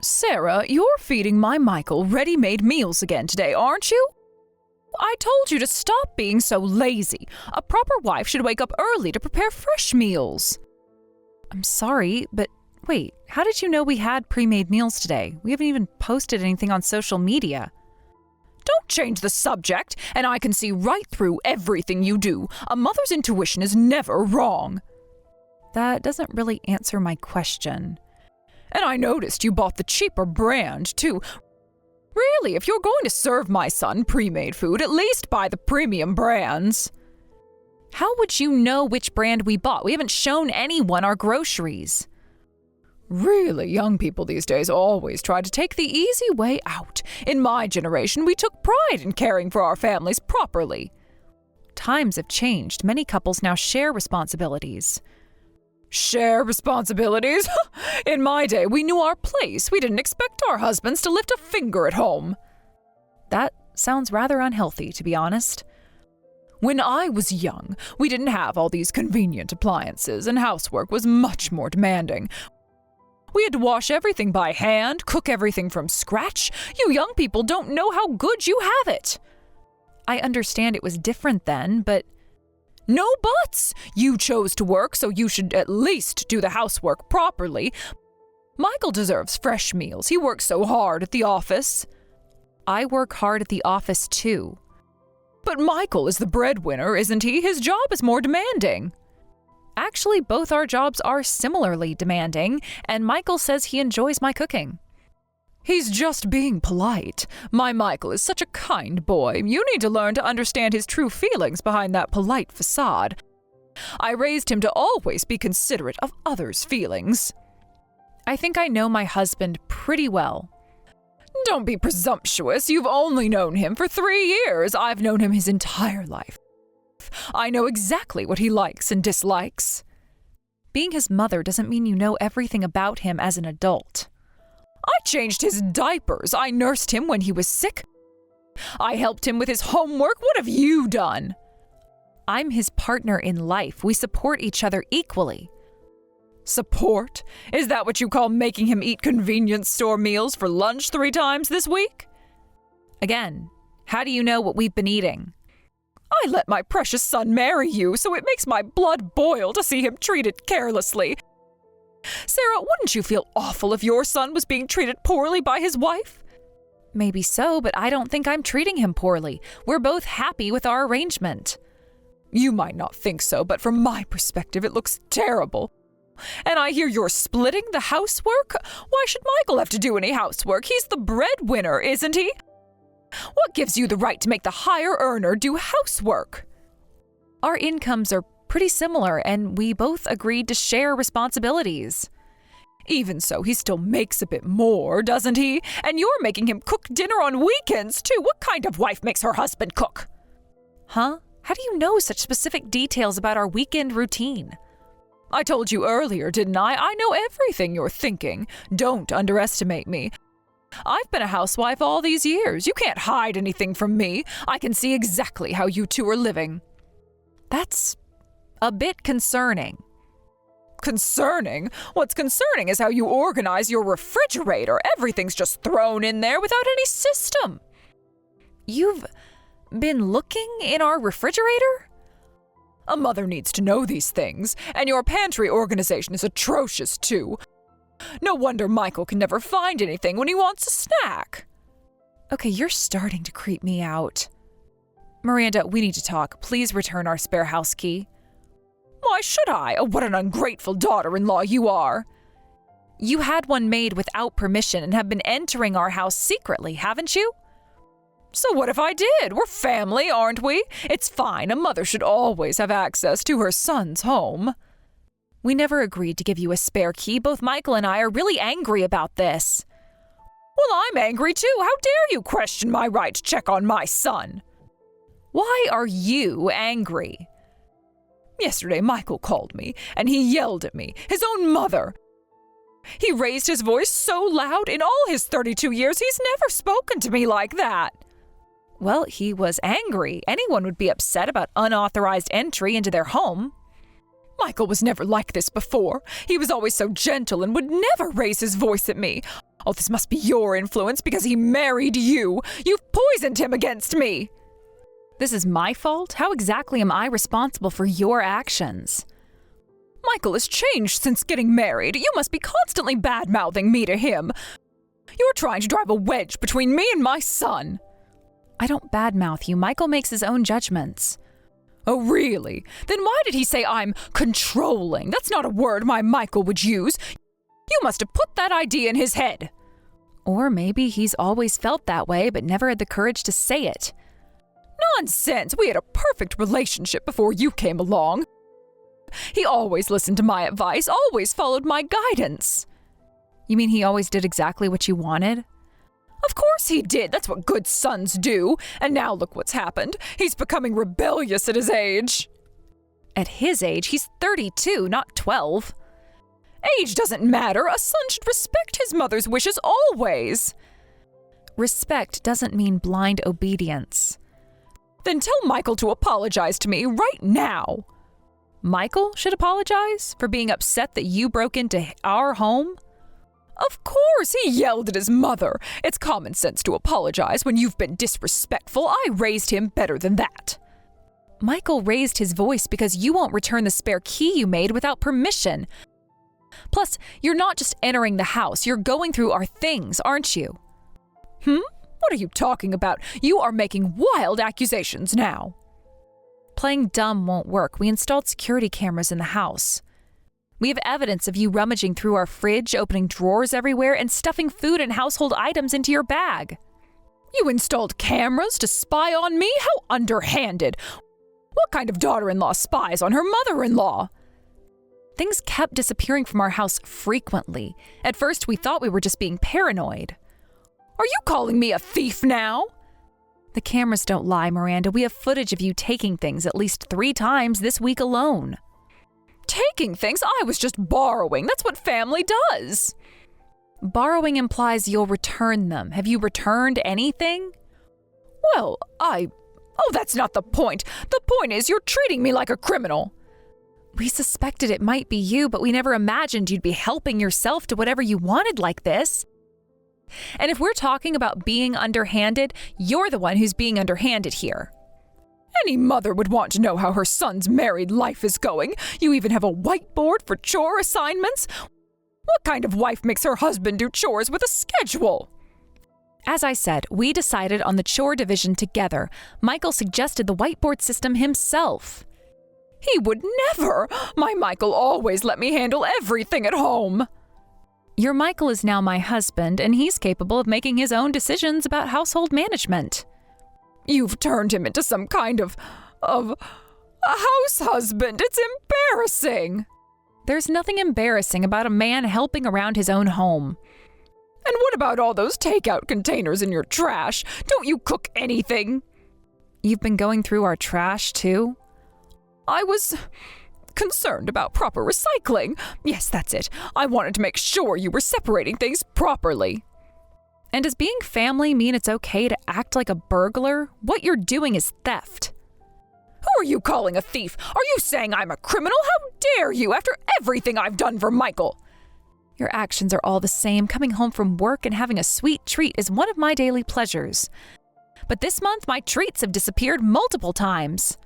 Sarah, you're feeding my Michael ready-made meals again today, aren't you? I told you to stop being so lazy. A proper wife should wake up early to prepare fresh meals. I'm sorry, but wait, how did you know we had pre-made meals today? We haven't even posted anything on social media. Don't change the subject, and I can see right through everything you do. A mother's intuition is never wrong. That doesn't really answer my question. And I noticed you bought the cheaper brand, too. Really, if you're going to serve my son pre-made food, at least buy the premium brands. How would you know which brand we bought? We haven't shown anyone our groceries. Really, young people these days always try to take the easy way out. In my generation, we took pride in caring for our families properly. Times have changed. Many couples now share responsibilities. Share responsibilities? In my day, we knew our place. We didn't expect our husbands to lift a finger at home. That sounds rather unhealthy, to be honest. When I was young, we didn't have all these convenient appliances, and housework was much more demanding. We had to wash everything by hand, cook everything from scratch. You young people don't know how good you have it. I understand it was different then, but... No buts! You chose to work, so you should at least do the housework properly. Michael deserves fresh meals. He works so hard at the office. I work hard at the office, too. But Michael is the breadwinner, isn't he? His job is more demanding. Actually, both our jobs are similarly demanding, and Michael says he enjoys my cooking. He's just being polite. My Michael is such a kind boy. You need to learn to understand his true feelings behind that polite facade. I raised him to always be considerate of others' feelings. I think I know my husband pretty well. Don't be presumptuous. You've only known him for 3 years. I've known him his entire life. I know exactly what he likes and dislikes. Being his mother doesn't mean you know everything about him as an adult. I changed his diapers. I nursed him when he was sick. I helped him with his homework. What have you done? I'm his partner in life. We support each other equally. Support? Is that what you call making him eat convenience store meals for lunch 3 times this week? Again, how do you know what we've been eating? I let my precious son marry you, so it makes my blood boil to see him treated carelessly. Sarah, wouldn't you feel awful if your son was being treated poorly by his wife? Maybe so, but I don't think I'm treating him poorly. We're both happy with our arrangement. You might not think so, but from my perspective, it looks terrible. And I hear you're splitting the housework? Why should Michael have to do any housework? He's the breadwinner, isn't he? What gives you the right to make the higher earner do housework? Our incomes are pretty similar, and we both agreed to share responsibilities. Even so, he still makes a bit more, doesn't he? And you're making him cook dinner on weekends, too. What kind of wife makes her husband cook? Huh? How do you know such specific details about our weekend routine? I told you earlier, didn't I? I know everything you're thinking. Don't underestimate me. I've been a housewife all these years. You can't hide anything from me. I can see exactly how you two are living. That's a bit concerning. Concerning? What's concerning is how you organize your refrigerator. Everything's just thrown in there without any system. You've been looking in our refrigerator? A mother needs to know these things, and your pantry organization is atrocious too. No wonder Michael can never find anything when he wants a snack. Okay, you're starting to creep me out. Miranda, we need to talk. Please return our spare house key. Why should I? Oh, what an ungrateful daughter-in-law you are. You had one made without permission and have been entering our house secretly, haven't you? So what if I did? We're family, aren't we? It's fine. A mother should always have access to her son's home. We never agreed to give you a spare key. Both Michael and I are really angry about this. Well, I'm angry too. How dare you question my right to check on my son? Why are you angry? Yesterday, Michael called me, and he yelled at me, his own mother. He raised his voice so loud. In all his 32 years, he's never spoken to me like that. Well, he was angry. Anyone would be upset about unauthorized entry into their home. Michael was never like this before. He was always so gentle and would never raise his voice at me. Oh, this must be your influence because he married you. You've poisoned him against me. This is my fault? How exactly am I responsible for your actions? Michael has changed since getting married. You must be constantly bad-mouthing me to him. You're trying to drive a wedge between me and my son. I don't badmouth you. Michael makes his own judgments. Oh, really? Then why did he say I'm controlling? That's not a word my Michael would use. You must have put that idea in his head. Or maybe he's always felt that way but never had the courage to say it. Nonsense! We had a perfect relationship before you came along. He always listened to my advice, always followed my guidance. You mean he always did exactly what you wanted? Of course he did. That's what good sons do. And now look what's happened. He's becoming rebellious at his age. At his age, he's 32, not 12. Age doesn't matter. A son should respect his mother's wishes always. Respect doesn't mean blind obedience. Then tell Michael to apologize to me right now. Michael should apologize for being upset that you broke into our home? Of course, he yelled at his mother. It's common sense to apologize when you've been disrespectful. I raised him better than that. Michael raised his voice because you won't return the spare key you made without permission. Plus, you're not just entering the house, you're going through our things, aren't you? What are you talking about? You are making wild accusations now. Playing dumb won't work. We installed security cameras in the house. We have evidence of you rummaging through our fridge, opening drawers everywhere, and stuffing food and household items into your bag. You installed cameras to spy on me? How underhanded! What kind of daughter-in-law spies on her mother-in-law? Things kept disappearing from our house frequently. At first, we thought we were just being paranoid. Are you calling me a thief now? The cameras don't lie, Miranda. We have footage of you taking things at least 3 times this week alone. Taking things? I was just borrowing. That's what family does. Borrowing implies you'll return them. Have you returned anything? Well, Oh, that's not the point. The point is you're treating me like a criminal. We suspected it might be you, but we never imagined you'd be helping yourself to whatever you wanted like this. And if we're talking about being underhanded, you're the one who's being underhanded here. Any mother would want to know how her son's married life is going. You even have a whiteboard for chore assignments. What kind of wife makes her husband do chores with a schedule? As I said, we decided on the chore division together. Michael suggested the whiteboard system himself. He would never! My Michael always let me handle everything at home. Your Michael is now my husband, and he's capable of making his own decisions about household management. You've turned him into some kind of a house husband. It's embarrassing. There's nothing embarrassing about a man helping around his own home. And what about all those takeout containers in your trash? Don't you cook anything? You've been going through our trash, too? I was concerned about proper recycling. Yes, that's it. I wanted to make sure you were separating things properly. And does being family mean it's okay to act like a burglar? What you're doing is theft. Who are you calling a thief? Are you saying I'm a criminal? How dare you, after everything I've done for Michael? Your actions are all the same. Coming home from work and having a sweet treat is one of my daily pleasures. But this month, my treats have disappeared multiple times.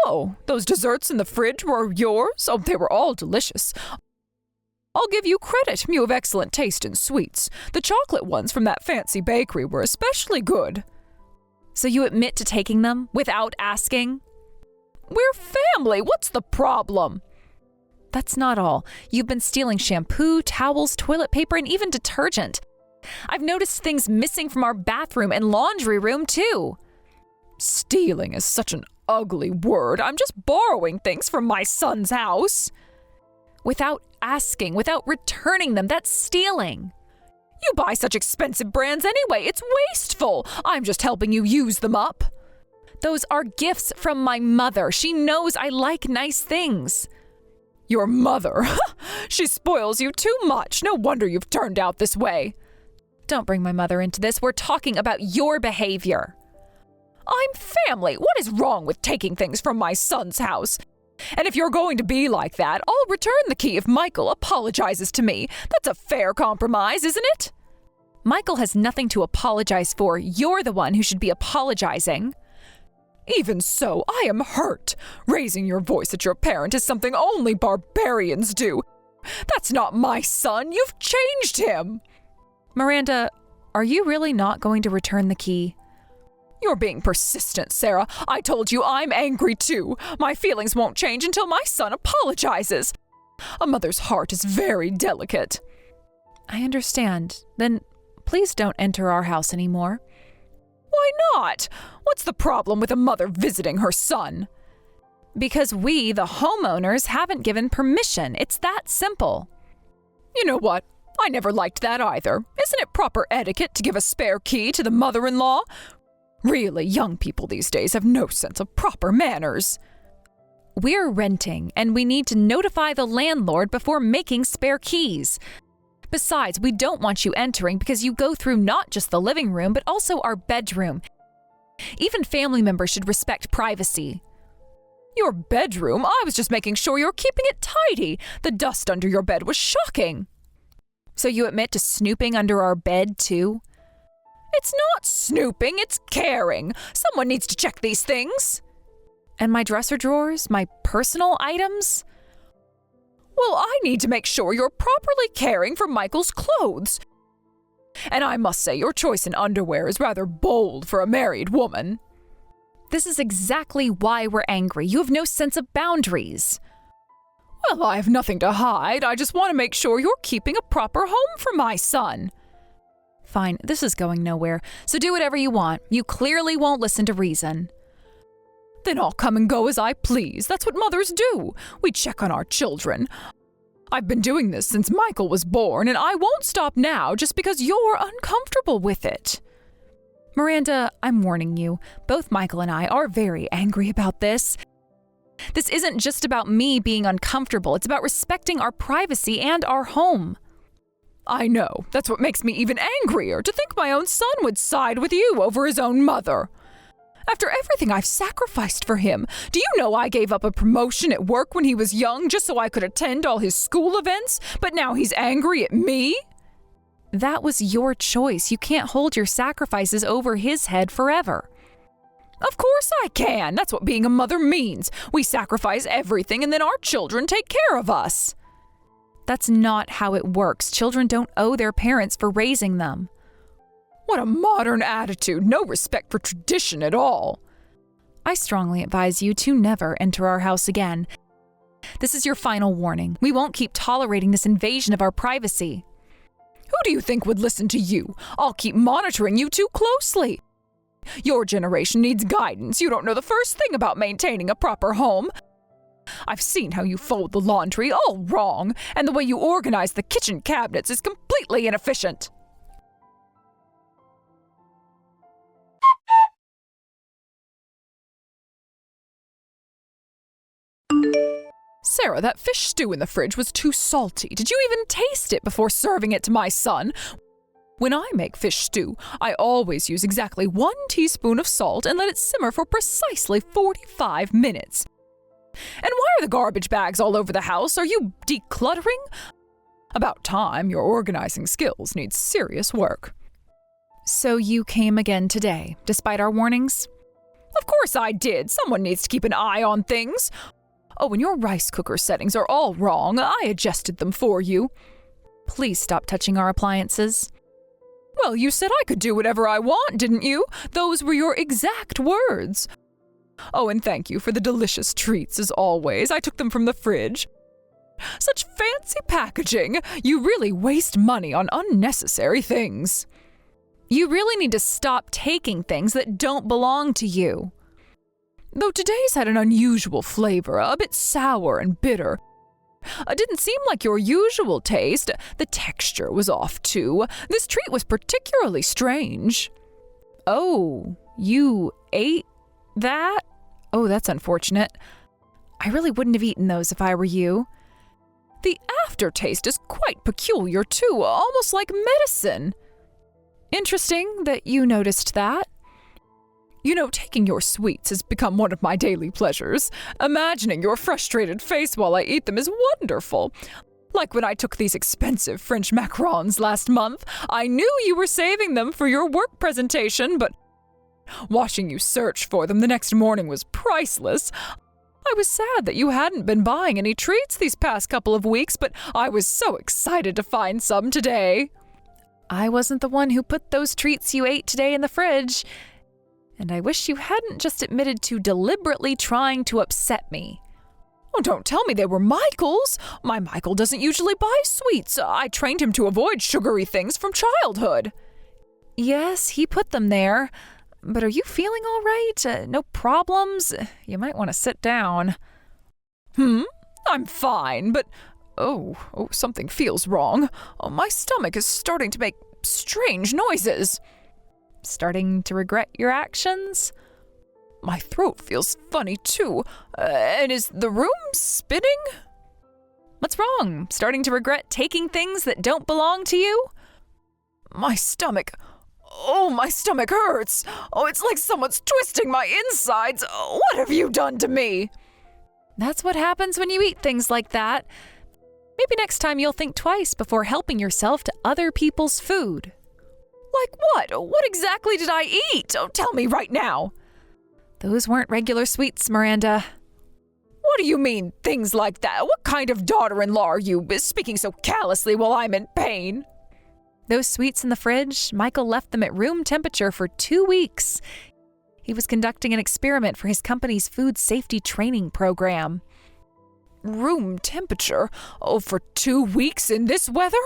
Oh, those desserts in the fridge were yours? Oh, they were all delicious. I'll give you credit. You have excellent taste in sweets. The chocolate ones from that fancy bakery were especially good. So you admit to taking them without asking? We're family. What's the problem? That's not all. You've been stealing shampoo, towels, toilet paper, and even detergent. I've noticed things missing from our bathroom and laundry room, too. Stealing is such an ugly word. I'm just borrowing things from my son's house. Without asking, without returning them, that's stealing. You buy such expensive brands anyway. It's wasteful. I'm just helping you use them up. Those are gifts from my mother. She knows I like nice things. Your mother? She spoils you too much. No wonder you've turned out this way. Don't bring my mother into this. We're talking about your behavior. I'm family. What is wrong with taking things from my son's house? And if you're going to be like that, I'll return the key if Michael apologizes to me. That's a fair compromise, isn't it? Michael has nothing to apologize for. You're the one who should be apologizing. Even so, I am hurt. Raising your voice at your parent is something only barbarians do. That's not my son. You've changed him. Miranda, are you really not going to return the key? You're being persistent, Sarah. I told you I'm angry too. My feelings won't change until my son apologizes. A mother's heart is very delicate. I understand. Then please don't enter our house anymore. Why not? What's the problem with a mother visiting her son? Because we, the homeowners, haven't given permission. It's that simple. You know what? I never liked that either. Isn't it proper etiquette to give a spare key to the mother-in-law? Really, young people these days have no sense of proper manners. We're renting, and we need to notify the landlord before making spare keys. Besides, we don't want you entering because you go through not just the living room, but also our bedroom. Even family members should respect privacy. Your bedroom? I was just making sure you're keeping it tidy. The dust under your bed was shocking. So you admit to snooping under our bed, too? It's not snooping, it's caring. Someone needs to check these things. And my dresser drawers? My personal items? Well, I need to make sure you're properly caring for Michael's clothes. And I must say, your choice in underwear is rather bold for a married woman. This is exactly why we're angry. You have no sense of boundaries. Well, I have nothing to hide. I just want to make sure you're keeping a proper home for my son. Fine, this is going nowhere, so do whatever you want. You clearly won't listen to reason. Then I'll come and go as I please. That's what mothers do. We check on our children. I've been doing this since Michael was born, and I won't stop now just because you're uncomfortable with it. Miranda, I'm warning you. Both Michael and I are very angry about this. This isn't just about me being uncomfortable. It's about respecting our privacy and our home. I know. That's what makes me even angrier, to think my own son would side with you over his own mother. After everything I've sacrificed for him, do you know I gave up a promotion at work when he was young just so I could attend all his school events, but now he's angry at me? That was your choice. You can't hold your sacrifices over his head forever. Of course I can. That's what being a mother means. We sacrifice everything and then our children take care of us. That's not how it works. Children don't owe their parents for raising them. What a modern attitude. No respect for tradition at all. I strongly advise you to never enter our house again. This is your final warning. We won't keep tolerating this invasion of our privacy. Who do you think would listen to you? I'll keep monitoring you too closely. Your generation needs guidance. You don't know the first thing about maintaining a proper home. I've seen how you fold the laundry, all wrong, and the way you organize the kitchen cabinets is completely inefficient. Sarah, that fish stew in the fridge was too salty. Did you even taste it before serving it to my son? When I make fish stew, I always use exactly 1 teaspoon of salt and let it simmer for precisely 45 minutes. And why are the garbage bags all over the house? Are you decluttering? About time. Your organizing skills need serious work. So you came again today, despite our warnings? Of course I did. Someone needs to keep an eye on things. Oh, and your rice cooker settings are all wrong. I adjusted them for you. Please stop touching our appliances. Well, you said I could do whatever I want, didn't you? Those were your exact words. Oh, and thank you for the delicious treats, as always. I took them from the fridge. Such fancy packaging. You really waste money on unnecessary things. You really need to stop taking things that don't belong to you. Though today's had an unusual flavor, a bit sour and bitter. It didn't seem like your usual taste. The texture was off, too. This treat was particularly strange. Oh, you ate that? Oh, that's unfortunate. I really wouldn't have eaten those if I were you. The aftertaste is quite peculiar, too, almost like medicine. Interesting that you noticed that. You know, taking your sweets has become one of my daily pleasures. Imagining your frustrated face while I eat them is wonderful. Like when I took these expensive French macarons last month, I knew you were saving them for your work presentation, but watching you search for them the next morning was priceless. I was sad that you hadn't been buying any treats these past couple of weeks, but I was so excited to find some today. I wasn't the one who put those treats you ate today in the fridge. And I wish you hadn't just admitted to deliberately trying to upset me. Oh, don't tell me they were Michael's. My Michael doesn't usually buy sweets. I trained him to avoid sugary things from childhood. Yes, he put them there. But are you feeling all right? No problems? You might want to sit down. I'm fine, but oh, something feels wrong. Oh, my stomach is starting to make strange noises. Starting to regret your actions? My throat feels funny too. And is the room spinning? What's wrong? Starting to regret taking things that don't belong to you? My stomach hurts. Oh, it's like someone's twisting my insides. What have you done to me? That's what happens when you eat things like that. Maybe next time you'll think twice before helping yourself to other people's food. Like what? What exactly did I eat? Oh, tell me right now. Those weren't regular sweets, Miranda. What do you mean, things like that? What kind of daughter-in-law are you, speaking so callously while I'm in pain? Those sweets in the fridge, Michael left them at room temperature for 2 weeks. He was conducting an experiment for his company's food safety training program. Room temperature? Oh, for 2 weeks in this weather?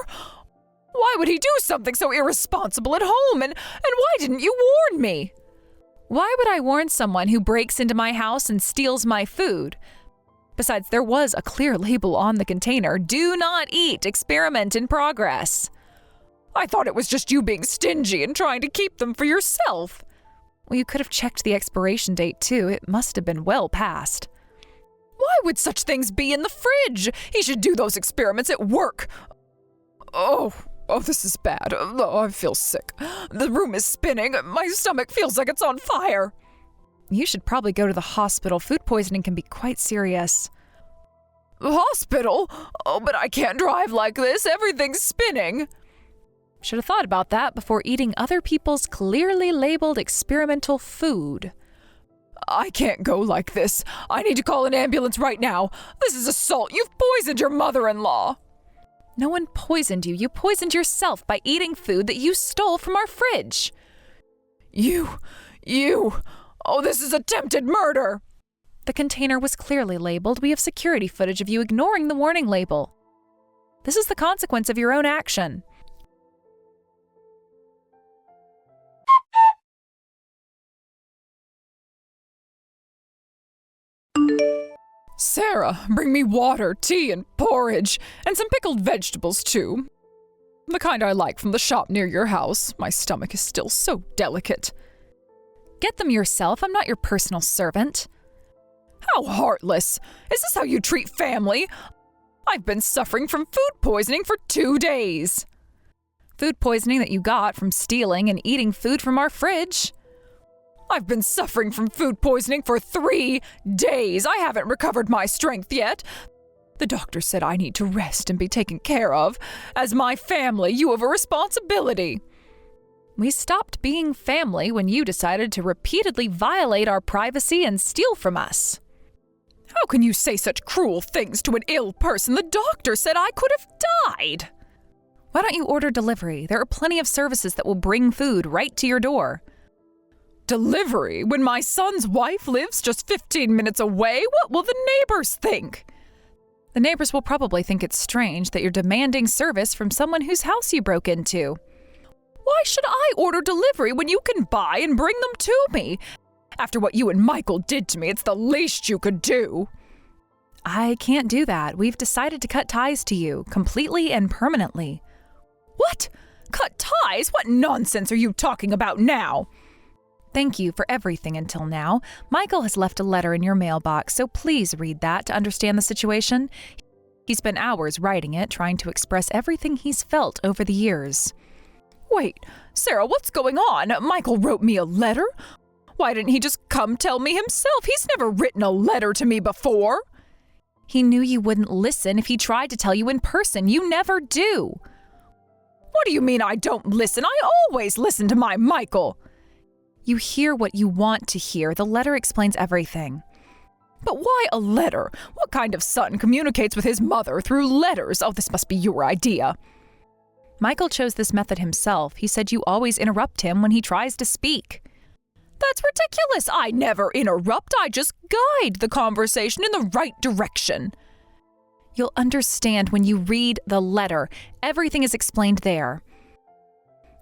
Why would he do something so irresponsible at home? And why didn't you warn me? Why would I warn someone who breaks into my house and steals my food? Besides, there was a clear label on the container, "Do not eat, experiment in progress." I thought it was just you being stingy and trying to keep them for yourself. Well, you could have checked the expiration date too. It must have been well past. Why would such things be in the fridge? He should do those experiments at work. Oh, this is bad. Oh, I feel sick. The room is spinning. My stomach feels like it's on fire. You should probably go to the hospital. Food poisoning can be quite serious. Hospital? Oh, but I can't drive like this. Everything's spinning. Should have thought about that before eating other people's clearly labeled experimental food. I can't go like this. I need to call an ambulance right now. This is assault. You've poisoned your mother-in-law. No one poisoned you. You poisoned yourself by eating food that you stole from our fridge. You. Oh, this is attempted murder. The container was clearly labeled. We have security footage of you ignoring the warning label. This is the consequence of your own action. Sarah, bring me water, tea, and porridge, and some pickled vegetables, too. The kind I like from the shop near your house. My stomach is still so delicate. Get them yourself. I'm not your personal servant. How heartless. Is this how you treat family? I've been suffering from food poisoning for 2 days. Food poisoning that you got from stealing and eating food from our fridge. I've been suffering from food poisoning for 3 days. I haven't recovered my strength yet. The doctor said I need to rest and be taken care of. As my family, you have a responsibility. We stopped being family when you decided to repeatedly violate our privacy and steal from us. How can you say such cruel things to an ill person? The doctor said I could have died. Why don't you order delivery? There are plenty of services that will bring food right to your door. Delivery? When my son's wife lives just 15 minutes away? What will the neighbors think? The neighbors will probably think it's strange that you're demanding service from someone whose house you broke into. Why should I order delivery when you can buy and bring them to me? After what you and Michael did to me, it's the least you could do. I can't do that. We've decided to cut ties to you, completely and permanently. What? Cut ties? What nonsense are you talking about now? Thank you for everything until now. Michael has left a letter in your mailbox, so please read that to understand the situation. He spent hours writing it, trying to express everything he's felt over the years. Wait, Sarah, what's going on? Michael wrote me a letter? Why didn't he just come tell me himself? He's never written a letter to me before. He knew you wouldn't listen if he tried to tell you in person. You never do. What do you mean I don't listen? I always listen to my Michael. You hear what you want to hear. The letter explains everything. But why a letter? What kind of son communicates with his mother through letters? Oh, this must be your idea. Michael chose this method himself. He said you always interrupt him when he tries to speak. That's ridiculous. I never interrupt. I just guide the conversation in the right direction. You'll understand when you read the letter. Everything is explained there.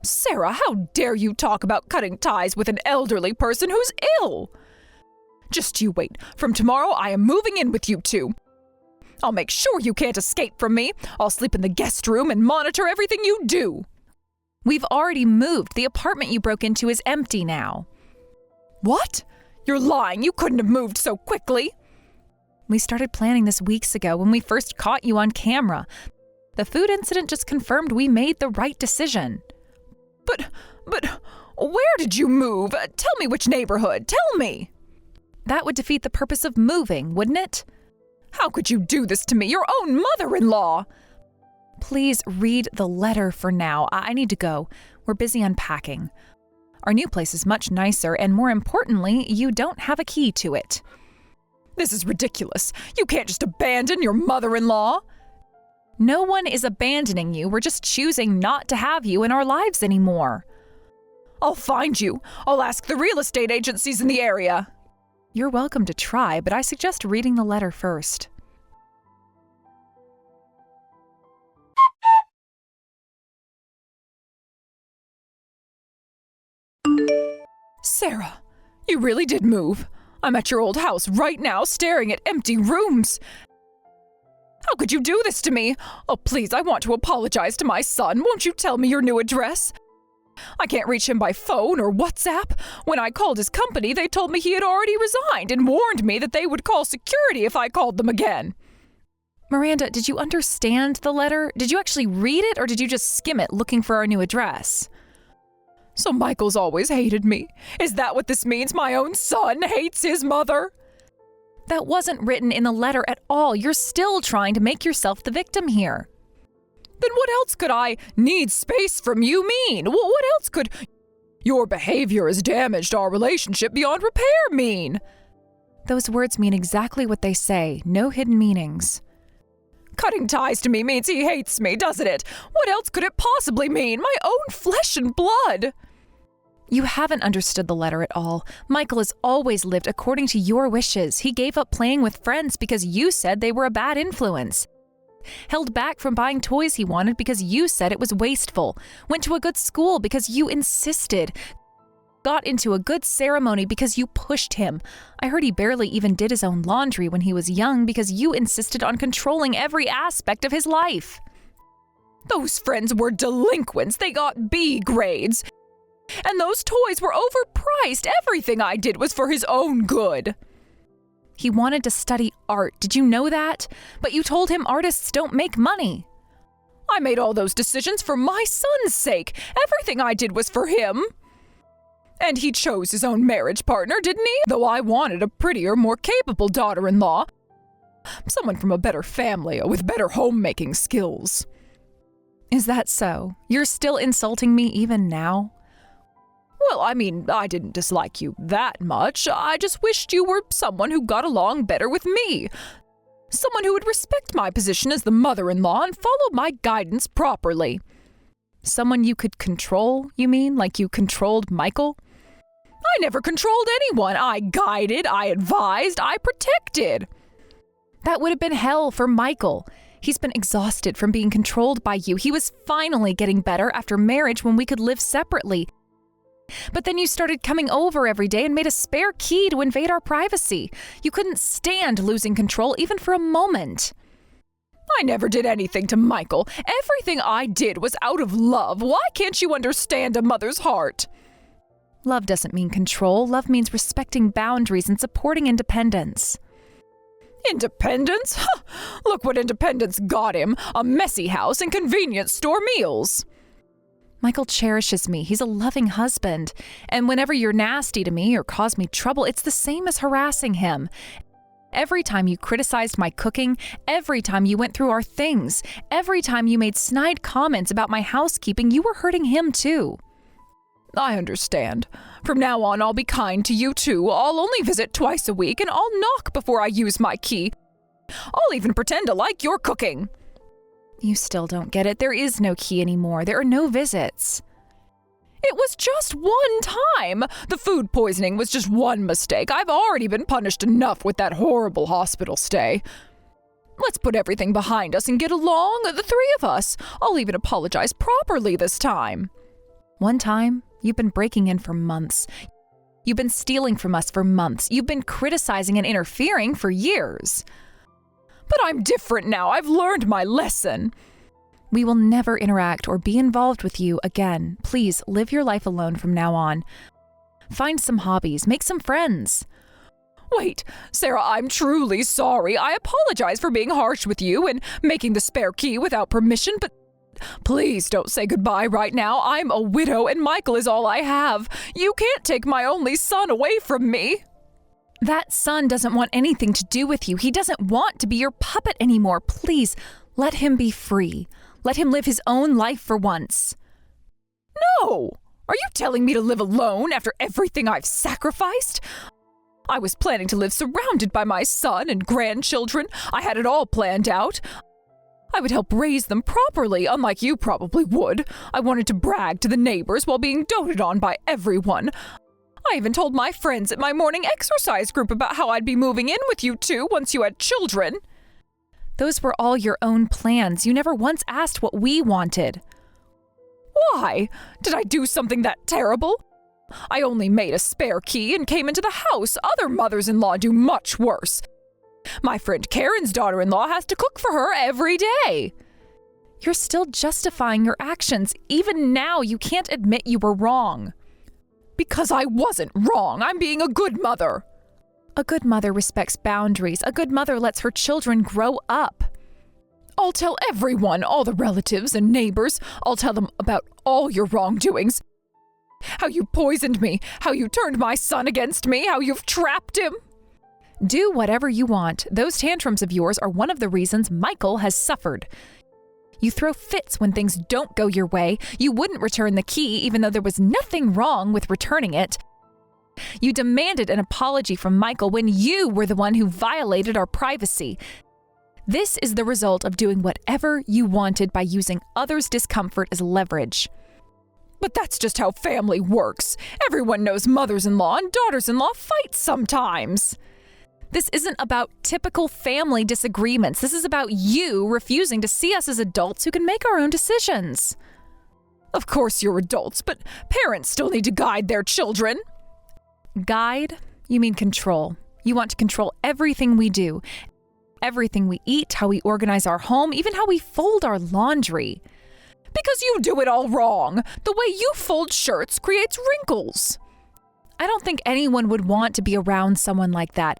Sarah, how dare you talk about cutting ties with an elderly person who's ill? Just you wait. From tomorrow, I am moving in with you two. I'll make sure you can't escape from me. I'll sleep in the guest room and monitor everything you do. We've already moved. The apartment you broke into is empty now. What? You're lying. You couldn't have moved so quickly. We started planning this weeks ago when we first caught you on camera. The food incident just confirmed we made the right decision. But where did you move? Tell me which neighborhood. Tell me. That would defeat the purpose of moving, wouldn't it? How could you do this to me, your own mother-in-law? Please read the letter for now. I need to go. We're busy unpacking. Our new place is much nicer, and more importantly, you don't have a key to it. This is ridiculous. You can't just abandon your mother-in-law. No one is abandoning you. We're just choosing not to have you in our lives anymore. I'll find you. I'll ask the real estate agencies in the area. You're welcome to try, but I suggest reading the letter first. Sarah, you really did move. I'm at your old house right now, staring at empty rooms. How could you do this to me? Oh, please, I want to apologize to my son. Won't you tell me your new address? I can't reach him by phone or WhatsApp. When I called his company, they told me he had already resigned and warned me that they would call security if I called them again. Miranda, did you understand the letter? Did you actually read it, or did you just skim it looking for our new address? So Michael's always hated me. Is that what this means? My own son hates his mother? That wasn't written in the letter at all. You're still trying to make yourself the victim here. Then what else could I need space from you mean? What else could your behavior has damaged our relationship beyond repair mean? Those words mean exactly what they say. No hidden meanings. Cutting ties to me means he hates me, doesn't it? What else could it possibly mean? My own flesh and blood. You haven't understood the letter at all. Michael has always lived according to your wishes. He gave up playing with friends because you said they were a bad influence. Held back from buying toys he wanted because you said it was wasteful. Went to a good school because you insisted. Got into a good ceremony because you pushed him. I heard he barely even did his own laundry when he was young because you insisted on controlling every aspect of his life. Those friends were delinquents. They got B grades. And those toys were overpriced. Everything I did was for his own good. He wanted to study art. Did you know that? But you told him artists don't make money. I made all those decisions for my son's sake. Everything I did was for him. And he chose his own marriage partner, didn't he? Though I wanted a prettier, more capable daughter-in-law. Someone from a better family with better homemaking skills. Is that so? You're still insulting me even now? Well, I mean, I didn't dislike you that much. I just wished you were someone who got along better with me. Someone who would respect my position as the mother-in-law and follow my guidance properly. Someone you could control, you mean? Like you controlled Michael? I never controlled anyone. I guided, I advised, I protected. That would have been hell for Michael. He's been exhausted from being controlled by you. He was finally getting better after marriage when we could live separately. But then you started coming over every day and made a spare key to invade our privacy. You couldn't stand losing control even for a moment. I never did anything to Michael. Everything I did was out of love. Why can't you understand a mother's heart? Love doesn't mean control. Love means respecting boundaries and supporting independence. Independence? Huh. Look what independence got him. A messy house and convenience store meals. Michael cherishes me. He's a loving husband. And whenever you're nasty to me or cause me trouble, it's the same as harassing him. Every time you criticized my cooking, every time you went through our things, every time you made snide comments about my housekeeping, you were hurting him too. I understand. From now on, I'll be kind to you too. I'll only visit twice a week and I'll knock before I use my key. I'll even pretend to like your cooking. You still don't get it. There is no key anymore. There are no visits. It was just one time. The food poisoning was just one mistake. I've already been punished enough with that horrible hospital stay. Let's put everything behind us and get along, the three of us. I'll even apologize properly this time. One time? You've been breaking in for months. You've been stealing from us for months. You've been criticizing and interfering for years. But I'm different now. I've learned my lesson. We will never interact or be involved with you again. Please live your life alone from now on. Find some hobbies. Make some friends. Wait, Sarah, I'm truly sorry. I apologize for being harsh with you and making the spare key without permission, but please don't say goodbye right now. I'm a widow and Michael is all I have. You can't take my only son away from me. That son doesn't want anything to do with you. He doesn't want to be your puppet anymore. Please, let him be free. Let him live his own life for once. No! Are you telling me to live alone after everything I've sacrificed? I was planning to live surrounded by my son and grandchildren. I had it all planned out. I would help raise them properly, unlike you probably would. I wanted to brag to the neighbors while being doted on by everyone. I even told my friends at my morning exercise group about how I'd be moving in with you two once you had children. Those were all your own plans. You never once asked what we wanted. Why? Did I do something that terrible? I only made a spare key and came into the house. Other mothers-in-law do much worse. My friend Karen's daughter-in-law has to cook for her every day. You're still justifying your actions. Even now, you can't admit you were wrong. Because I wasn't wrong. I'm being a good mother. A good mother respects boundaries. A good mother lets her children grow up. I'll tell everyone, all the relatives and neighbors. I'll tell them about all your wrongdoings. How you poisoned me, how you turned my son against me, how you've trapped him. Do whatever you want. Those tantrums of yours are one of the reasons Michael has suffered. You throw fits when things don't go your way. You wouldn't return the key even though there was nothing wrong with returning it. You demanded an apology from Michael when you were the one who violated our privacy. This is the result of doing whatever you wanted by using others' discomfort as leverage. But that's just how family works. Everyone knows mothers-in-law and daughters-in-law fight sometimes. This isn't about typical family disagreements. This is about you refusing to see us as adults who can make our own decisions. Of course you're adults, but parents still need to guide their children. Guide? You mean control. You want to control everything we do. Everything we eat, how we organize our home, even how we fold our laundry. Because you do it all wrong. The way you fold shirts creates wrinkles. I don't think anyone would want to be around someone like that.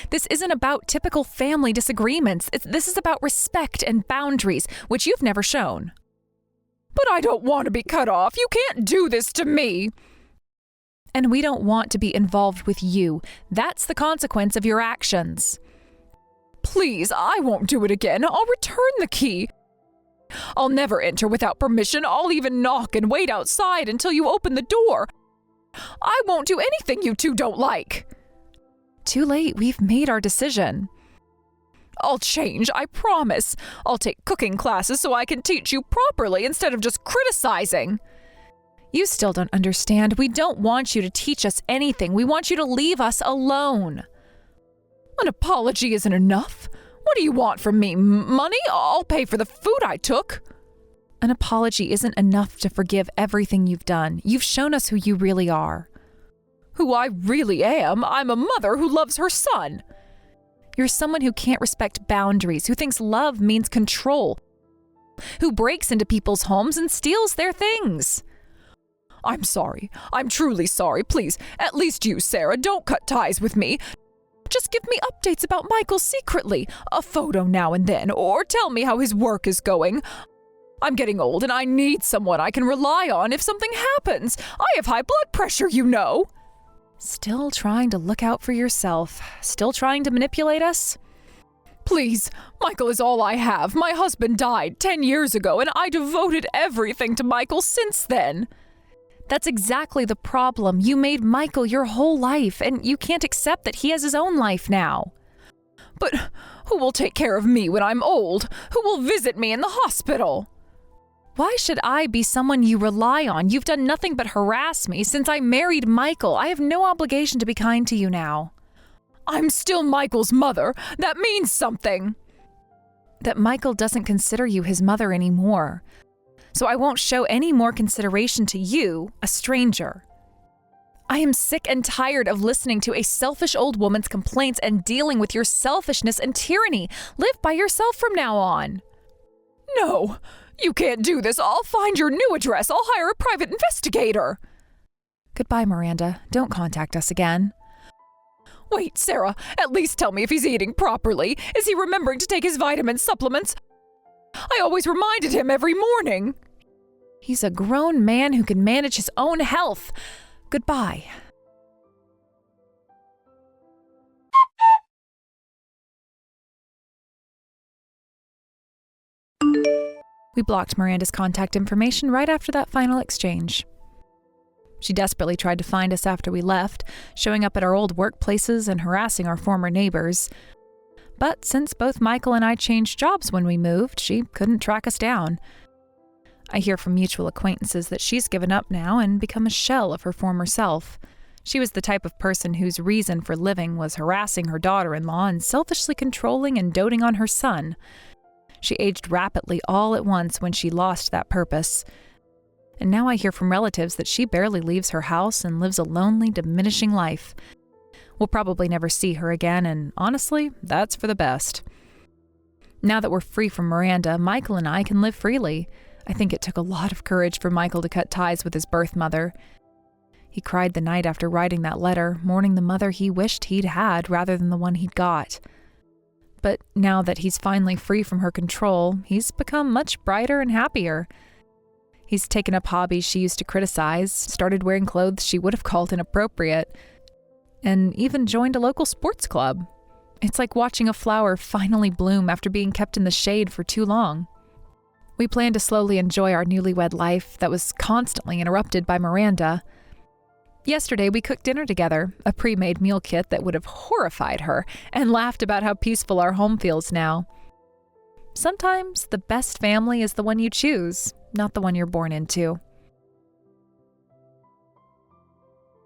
This isn't about typical family disagreements. This is about respect and boundaries, which you've never shown. But I don't want to be cut off. You can't do this to me. And we don't want to be involved with you. That's the consequence of your actions. Please, I won't do it again. I'll return the key. I'll never enter without permission. I'll even knock and wait outside until you open the door. I won't do anything you two don't like. Too late. We've made our decision. I'll change, I promise. I'll take cooking classes so I can teach you properly instead of just criticizing. You still don't understand. We don't want you to teach us anything. We want you to leave us alone. An apology isn't enough. What do you want from me? Money? I'll pay for the food I took. An apology isn't enough to forgive everything you've done. You've shown us who you really are. Who I really am? I'm a mother who loves her son. You're someone who can't respect boundaries, who thinks love means control, who breaks into people's homes and steals their things. I'm sorry. I'm truly sorry. Please, at least you, Sarah, don't cut ties with me. Just give me updates about Michael secretly, a photo now and then, or tell me how his work is going. I'm getting old and I need someone I can rely on if something happens. I have high blood pressure, you know. Still trying to look out for yourself. Still trying to manipulate us? Please, Michael is all I have. My husband died 10 years ago and I devoted everything to Michael since then. That's exactly the problem. You made Michael your whole life and you can't accept that he has his own life now. But who will take care of me when I'm old? Who will visit me in the hospital? Why should I be someone you rely on? You've done nothing but harass me since I married Michael. I have no obligation to be kind to you now. I'm still Michael's mother. That means something. That Michael doesn't consider you his mother anymore. So I won't show any more consideration to you, a stranger. I am sick and tired of listening to a selfish old woman's complaints and dealing with your selfishness and tyranny. Live by yourself from now on. No, you can't do this. I'll find your new address. I'll hire a private investigator. Goodbye, Miranda. Don't contact us again. Wait, Sarah, at least tell me if he's eating properly. Is he remembering to take his vitamin supplements? I always reminded him every morning. He's a grown man who can manage his own health. Goodbye. We blocked Miranda's contact information right after that final exchange. She desperately tried to find us after we left, showing up at our old workplaces and harassing our former neighbors. But since both Michael and I changed jobs when we moved, she couldn't track us down. I hear from mutual acquaintances that she's given up now and become a shell of her former self. She was the type of person whose reason for living was harassing her daughter-in-law and selfishly controlling and doting on her son. She aged rapidly all at once when she lost that purpose. And now I hear from relatives that she barely leaves her house and lives a lonely, diminishing life. We'll probably never see her again, and honestly, that's for the best. Now that we're free from Miranda, Michael and I can live freely. I think it took a lot of courage for Michael to cut ties with his birth mother. He cried the night after writing that letter, mourning the mother he wished he'd had rather than the one he'd got. But now that he's finally free from her control, he's become much brighter and happier. He's taken up hobbies she used to criticize, started wearing clothes she would have called inappropriate, and even joined a local sports club. It's like watching a flower finally bloom after being kept in the shade for too long. We plan to slowly enjoy our newlywed life that was constantly interrupted by Miranda. Yesterday, we cooked dinner together, a pre-made meal kit that would have horrified her, and laughed about how peaceful our home feels now. Sometimes the best family is the one you choose, not the one you're born into.